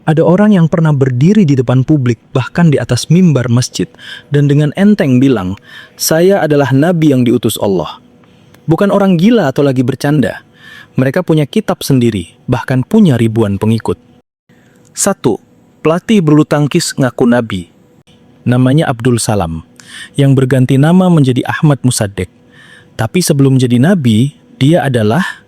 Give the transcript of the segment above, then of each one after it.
Ada orang yang pernah berdiri di depan publik, bahkan di atas mimbar masjid, dan dengan enteng bilang, "Saya adalah nabi yang diutus Allah." Bukan orang gila atau lagi bercanda. Mereka punya kitab sendiri, bahkan punya ribuan pengikut. 1. Pelatih bulu tangkis ngaku nabi. Namanya Abdul Salam, yang berganti nama menjadi Ahmad Musaddiq. Tapi sebelum jadi nabi, dia adalah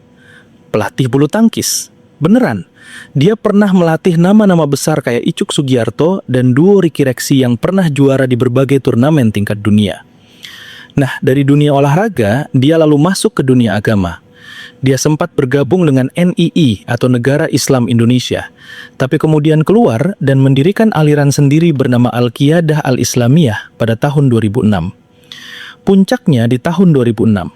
pelatih bulu tangkis. Beneran. Dia pernah melatih nama-nama besar kayak Icuk Sugiarto dan duo Ricky Rexi yang pernah juara di berbagai turnamen tingkat dunia. Nah, dari dunia olahraga, dia lalu masuk ke dunia agama. Dia sempat bergabung dengan NII atau Negara Islam Indonesia, tapi kemudian keluar dan mendirikan aliran sendiri bernama Al-Qiyadah Al-Islamiyah pada tahun 2006. Puncaknya di tahun 2006.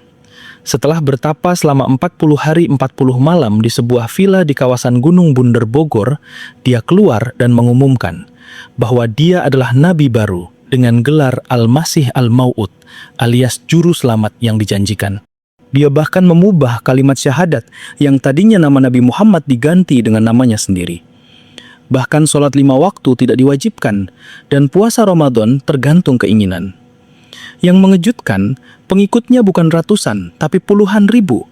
Setelah bertapa selama 40 hari 40 malam di sebuah villa di kawasan Gunung Bunder Bogor, dia keluar dan mengumumkan bahwa dia adalah nabi baru dengan gelar Al-Masih Al-Mau'ud alias juru selamat yang dijanjikan. Dia bahkan mengubah kalimat syahadat yang tadinya nama Nabi Muhammad diganti dengan namanya sendiri. Bahkan sholat 5 waktu tidak diwajibkan dan puasa Ramadan tergantung keinginan. Yang mengejutkan, pengikutnya bukan ratusan, tapi puluhan ribu.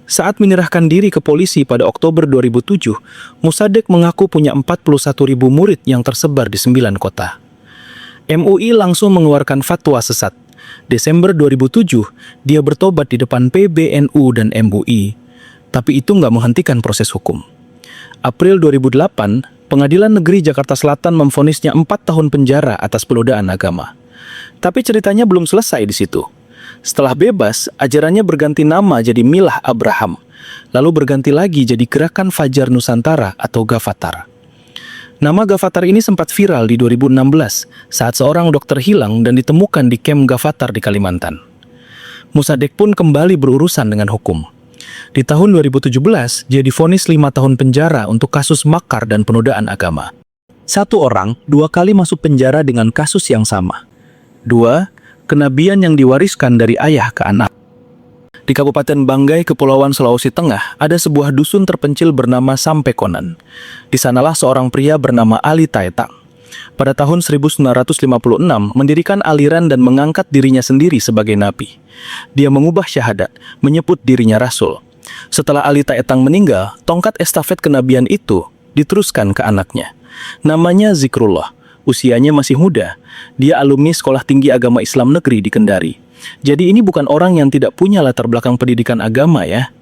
Saat menyerahkan diri ke polisi pada Oktober 2007, Musaddiq mengaku punya 41.000 murid yang tersebar di 9 kota. MUI langsung mengeluarkan fatwa sesat. Desember 2007, dia bertobat di depan PBNU dan MUI. Tapi itu nggak menghentikan proses hukum. April 2008, Pengadilan Negeri Jakarta Selatan memvonisnya 4 tahun penjara atas penodaan agama. Tapi ceritanya belum selesai di situ. Setelah bebas, ajarannya berganti nama jadi Milah Abraham, lalu berganti lagi jadi Gerakan Fajar Nusantara atau Gavatar. Nama Gavatar ini sempat viral di 2016 saat seorang dokter hilang dan ditemukan di kamp Gavatar di Kalimantan. Musaddiq pun kembali berurusan dengan hukum. Di tahun 2017, dia divonis 5 tahun penjara untuk kasus makar dan penodaan agama. 1 orang 2 kali masuk penjara dengan kasus yang sama. 2. Kenabian yang diwariskan dari ayah ke anak. Di Kabupaten Banggai, Kepulauan Sulawesi Tengah, ada sebuah dusun terpencil bernama Sampekonan. Di sanalah seorang pria bernama Ali Taetang. Pada tahun 1956, mendirikan aliran dan mengangkat dirinya sendiri sebagai nabi. Dia mengubah syahadat, menyebut dirinya rasul. Setelah Ali Taetang meninggal, tongkat estafet kenabian itu diteruskan ke anaknya. Namanya Zikrullah. Usianya masih muda. Dia alumni Sekolah Tinggi Agama Islam Negeri di Kendari. Jadi ini bukan orang yang tidak punya latar belakang pendidikan agama ya.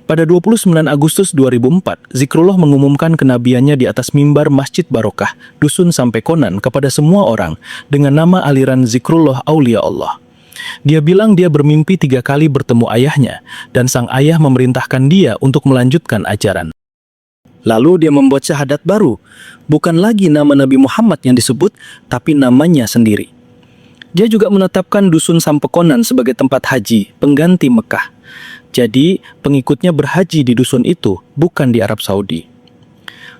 Pada 29 Agustus 2004, Zikrullah mengumumkan kenabiannya di atas mimbar Masjid Barokah, Dusun Sampekonan kepada semua orang dengan nama aliran Zikrullah Aulia Allah. Dia bilang dia bermimpi 3 kali bertemu ayahnya dan sang ayah memerintahkan dia untuk melanjutkan ajaran. Lalu dia membuat syahadat baru, bukan lagi nama Nabi Muhammad yang disebut, tapi namanya sendiri. Dia juga menetapkan Dusun Sampekonan sebagai tempat haji, pengganti Mekah. Jadi, pengikutnya berhaji di dusun itu, bukan di Arab Saudi.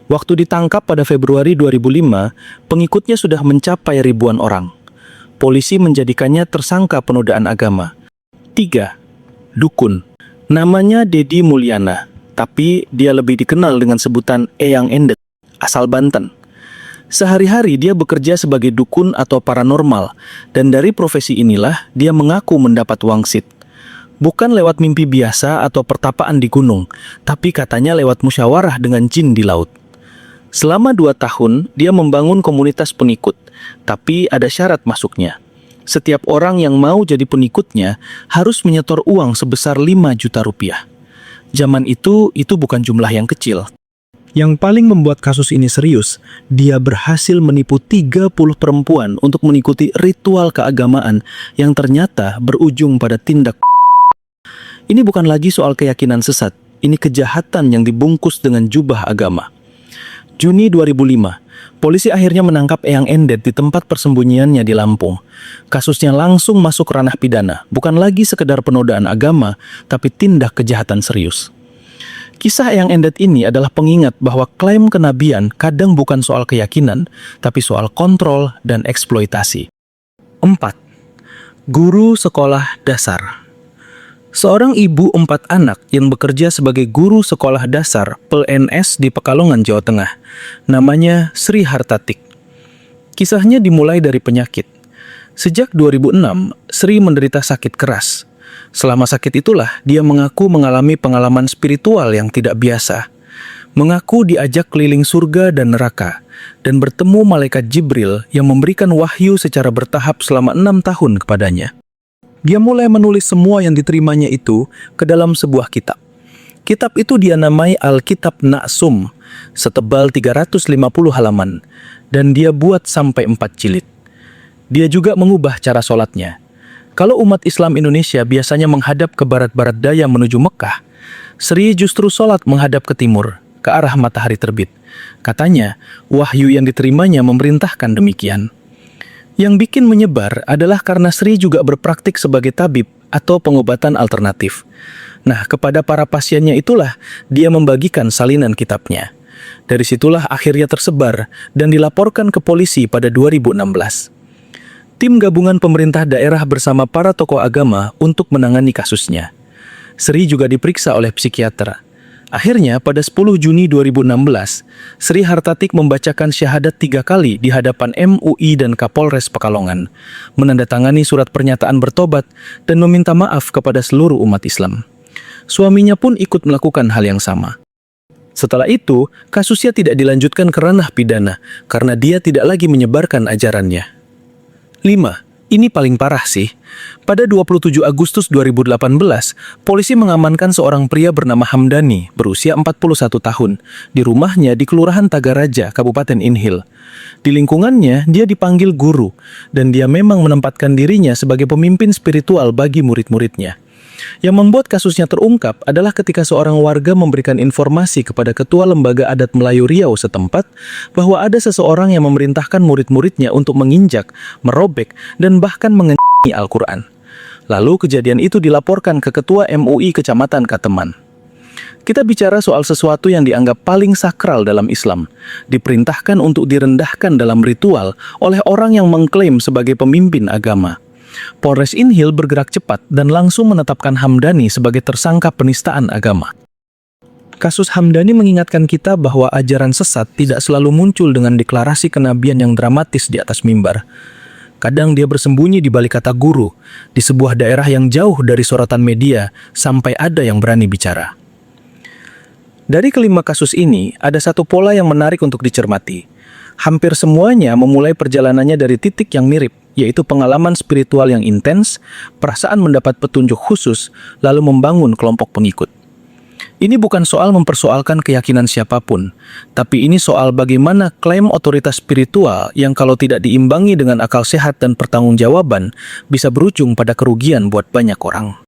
Waktu ditangkap pada Februari 2005, pengikutnya sudah mencapai ribuan orang. Polisi menjadikannya tersangka penodaan agama. 3. Dukun. Namanya Dedi Mulyana. Tapi dia lebih dikenal dengan sebutan Eyang Endet, asal Banten. Sehari-hari dia bekerja sebagai dukun atau paranormal, dan dari profesi inilah dia mengaku mendapat wangsit. Bukan lewat mimpi biasa atau pertapaan di gunung, tapi katanya lewat musyawarah dengan jin di laut. Selama 2 tahun, dia membangun komunitas pengikut, tapi ada syarat masuknya. Setiap orang yang mau jadi pengikutnya harus menyetor uang sebesar 5 juta rupiah. Zaman itu bukan jumlah yang kecil. Yang paling membuat kasus ini serius, dia berhasil menipu 30 perempuan untuk mengikuti ritual keagamaan yang ternyata berujung pada tindak. Ini bukan lagi soal keyakinan sesat, ini kejahatan yang dibungkus dengan jubah agama. Juni 2005, polisi akhirnya menangkap Eyang Endet di tempat persembunyiannya di Lampung. Kasusnya langsung masuk ranah pidana, bukan lagi sekedar penodaan agama, tapi tindak kejahatan serius. Kisah Eyang Endet ini adalah pengingat bahwa klaim kenabian kadang bukan soal keyakinan, tapi soal kontrol dan eksploitasi. 4. Guru sekolah dasar. Seorang ibu 4 anak yang bekerja sebagai guru sekolah dasar PNS di Pekalongan, Jawa Tengah. Namanya Sri Hartatik. Kisahnya dimulai dari penyakit. Sejak 2006, Sri menderita sakit keras. Selama sakit itulah dia mengaku mengalami pengalaman spiritual yang tidak biasa. Mengaku diajak keliling surga dan neraka dan bertemu malaikat Jibril yang memberikan wahyu secara bertahap selama 6 tahun kepadanya. Dia mulai menulis semua yang diterimanya itu ke dalam sebuah kitab. Kitab itu dia namai Alkitab Na'sum, setebal 350 halaman, dan dia buat sampai 4 jilid. Dia juga mengubah cara sholatnya. Kalau umat Islam Indonesia biasanya menghadap ke barat-barat daya menuju Mekah, Sri justru sholat menghadap ke timur, ke arah matahari terbit. Katanya, wahyu yang diterimanya memerintahkan demikian. Yang bikin menyebar adalah karena Sri juga berpraktik sebagai tabib atau pengobatan alternatif. Nah, kepada para pasiennya itulah dia membagikan salinan kitabnya. Dari situlah akhirnya tersebar dan dilaporkan ke polisi pada 2016. Tim gabungan pemerintah daerah bersama para tokoh agama untuk menangani kasusnya. Sri juga diperiksa oleh psikiater. Akhirnya, pada 10 Juni 2016, Sri Hartatik membacakan syahadat 3 kali di hadapan MUI dan Kapolres Pekalongan, menandatangani surat pernyataan bertobat, dan meminta maaf kepada seluruh umat Islam. Suaminya pun ikut melakukan hal yang sama. Setelah itu, kasusnya tidak dilanjutkan ke ranah pidana, karena dia tidak lagi menyebarkan ajarannya. 5. Ini paling parah sih. Pada 27 Agustus 2018, polisi mengamankan seorang pria bernama Hamdani, berusia 41 tahun, di rumahnya di Kelurahan Tagaraja, Kabupaten Inhil. Di lingkungannya, dia dipanggil guru, dan dia memang menempatkan dirinya sebagai pemimpin spiritual bagi murid-muridnya. Yang membuat kasusnya terungkap adalah ketika seorang warga memberikan informasi kepada Ketua Lembaga Adat Melayu Riau setempat bahwa ada seseorang yang memerintahkan murid-muridnya untuk menginjak, merobek, dan bahkan mengenyai Al-Quran. Lalu kejadian itu dilaporkan ke Ketua MUI Kecamatan Kateman. Kita bicara soal sesuatu yang dianggap paling sakral dalam Islam, diperintahkan untuk direndahkan dalam ritual oleh orang yang mengklaim sebagai pemimpin agama. Polres Inhil bergerak cepat dan langsung menetapkan Hamdani sebagai tersangka penistaan agama. Kasus Hamdani mengingatkan kita bahwa ajaran sesat tidak selalu muncul dengan deklarasi kenabian yang dramatis di atas mimbar. Kadang dia bersembunyi di balik kata guru, di sebuah daerah yang jauh dari sorotan media, sampai ada yang berani bicara. Dari kelima kasus ini, ada satu pola yang menarik untuk dicermati. Hampir semuanya memulai perjalanannya dari titik yang mirip, yaitu pengalaman spiritual yang intens, perasaan mendapat petunjuk khusus, lalu membangun kelompok pengikut. Ini bukan soal mempersoalkan keyakinan siapapun, tapi ini soal bagaimana klaim otoritas spiritual yang kalau tidak diimbangi dengan akal sehat dan pertanggungjawaban bisa berujung pada kerugian buat banyak orang.